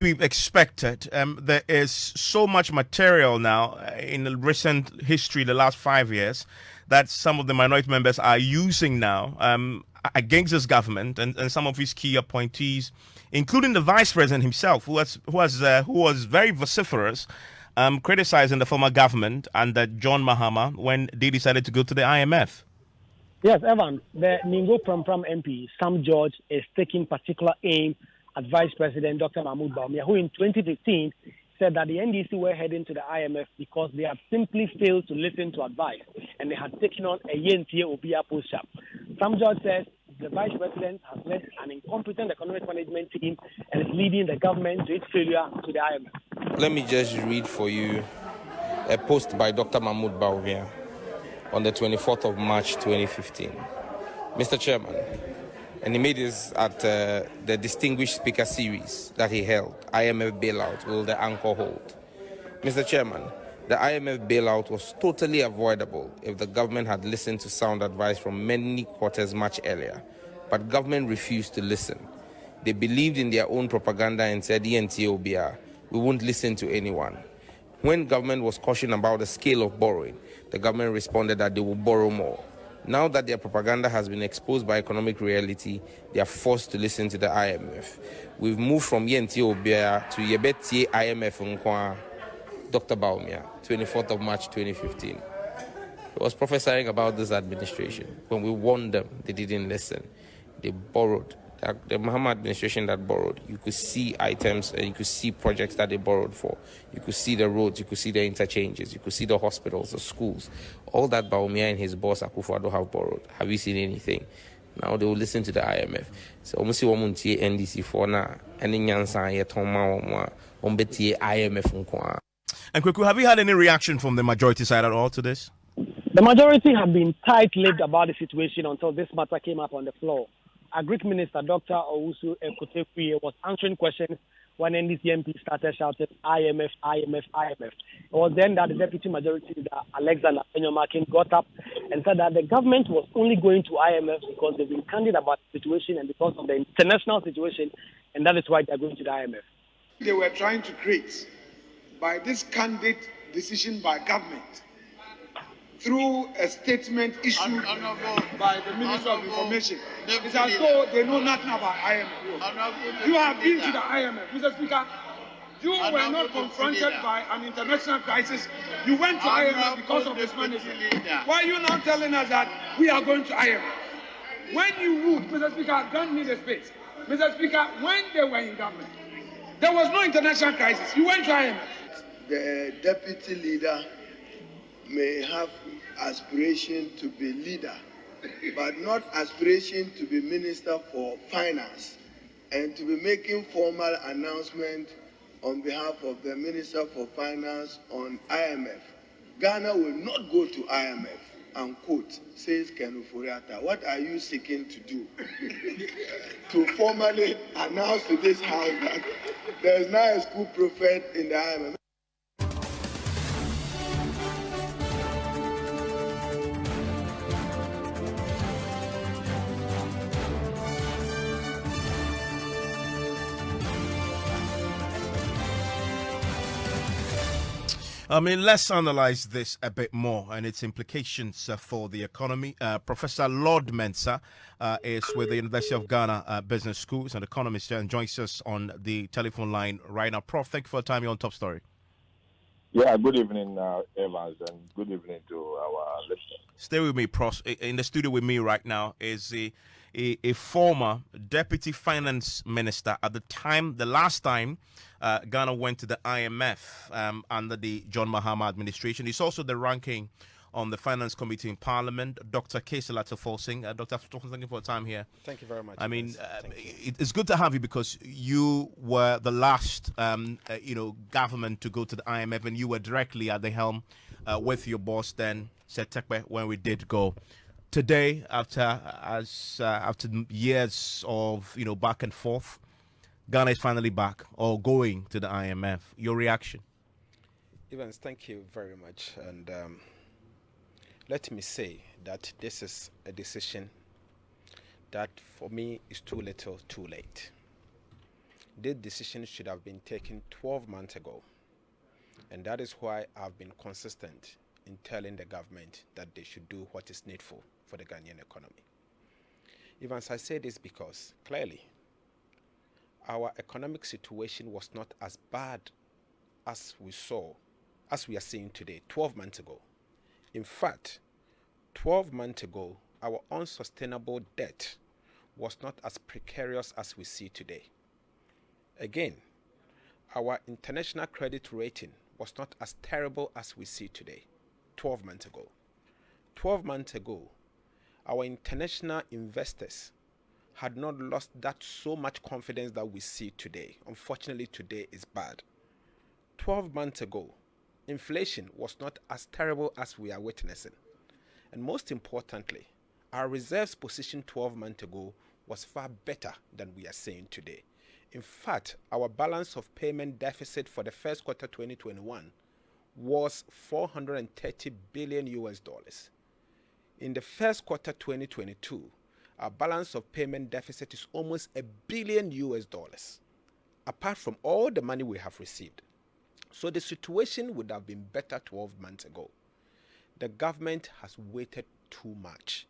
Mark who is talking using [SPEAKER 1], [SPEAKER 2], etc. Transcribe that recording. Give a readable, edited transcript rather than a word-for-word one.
[SPEAKER 1] we've expected. There is so much material now in the recent history, the last 5 years, that some of the minority members are using now against this government and some of his key appointees, including the vice president himself, who was very vociferous, criticizing the former government and John Mahama when they decided to go to the IMF.
[SPEAKER 2] Yes, Evan, the Ningo Pram MP, Sam George, is taking particular aim at Vice President Dr. Mahmoud Bawumia, who in 2015 said that the NDC were heading to the IMF because they had simply failed to listen to advice and they had taken on a Yentie Obia posture. Sam George says the Vice President has led an incompetent economic management team and is leading the government to its failure to the IMF.
[SPEAKER 3] Let me just read for you a post by Dr. Mahmoud Bawumia on the 24th of March 2015. Mr. Chairman, and he made this at the Distinguished Speaker Series that he held, IMF Bailout, will the anchor hold? Mr. Chairman, the IMF bailout was totally avoidable if the government had listened to sound advice from many quarters much earlier. But government refused to listen. They believed in their own propaganda and said, ENTOBR, we won't listen to anyone. When government was cautioned about the scale of borrowing, the government responded that they will borrow more. Now that their propaganda has been exposed by economic reality, they are forced to listen to the IMF. We've moved from ENTOBR to Yebeti IMF Nkwa. Dr. Bawumia, 24th of March 2015. He was prophesying about this administration. When we warned them, they didn't listen. They borrowed. The Mahama administration that borrowed, you could see items and you could see projects that they borrowed for. You could see the roads, you could see the interchanges, you could see the hospitals, the schools. All that Bawumia and his boss Akufo-Addo have borrowed. Have you seen anything? Now they will listen to the IMF. So almost see NDC for now. Any nyansa yetoma ombeti IMF nkwa.
[SPEAKER 1] And Kweku, have you had any reaction from the majority side at all to this?
[SPEAKER 2] The majority have been tight-lipped about the situation until this matter came up on the floor. Agric Minister Dr. Owusu Ekotekwe was answering questions when NDC MP started shouting IMF, IMF, IMF. It was then that the Deputy Majority Leader Alexander Enyomakin got up and said that the government was only going to IMF because they've been candid about the situation and because of the international situation, and that is why they're going to the IMF.
[SPEAKER 4] They were trying to create by this candid decision by government through a statement issued by the Minister of Information. It's as though they know nothing about IMF. You have been to the IMF, Mr. Speaker. You were not confronted by an international crisis. You went to IMF because of this management. Why are you now telling us that we are going to IMF? When you ruled, Mr. Speaker, grant me the space. Mr. Speaker, when they were in government, there was no international crisis. You went to IMF.
[SPEAKER 5] The deputy leader may have aspiration to be leader, but not aspiration to be minister for finance and to be making formal announcement on behalf of the minister for finance on IMF. Ghana will not go to IMF, unquote, says Ken Ofori-Atta. What are you seeking to do? To formally announce to this house that there is now a school prophet in the IMF.
[SPEAKER 1] Let's analyze this a bit more and its implications for the economy. Professor Lord Mensah is with the University of Ghana Business School. He's an economist and joins us on the telephone line right now. Prof, thank you for your time. You're on Top Story.
[SPEAKER 6] Yeah, good evening, Evans, and good evening to our listeners.
[SPEAKER 1] Stay with me, Prof. In the studio with me right now is a former deputy finance minister at the last time Ghana went to the IMF under the John Mahama administration. He's also the ranking on the Finance Committee in Parliament, Dr. Cassiel Ato Forson. Dr. Forson, thank you for your time here.
[SPEAKER 7] Thank you very much.
[SPEAKER 1] It's good to have you because you were the last, government to go to the IMF, and you were directly at the helm with your boss then, Setekbe, when we did go. Today, after years of back and forth, Ghana is finally back or going to the IMF. Your reaction?
[SPEAKER 7] Evans, thank you very much. And let me say that this is a decision that for me is too little, too late. this decision should have been taken 12 months ago. And that is why I've been consistent in telling the government that they should do what is needful for the Ghanaian economy. Evans, I say this because clearly our economic situation was not as bad as we are seeing today 12 months ago. In fact, 12 months ago, our unsustainable debt was not as precarious as we see today. Again, our international credit rating was not as terrible as we see today 12 months ago. 12 months ago, our international investors had not lost that so much confidence that we see today. Unfortunately, today is bad. 12 months ago, inflation was not as terrible as we are witnessing. And most importantly, our reserves position 12 months ago was far better than we are seeing today. In fact, our balance of payment deficit for the first quarter 2021 was $430 billion US. In the first quarter 2022, our balance of payment deficit is almost $1 billion US, apart from all the money we have received. So the situation would have been better 12 months ago. The government has waited too much.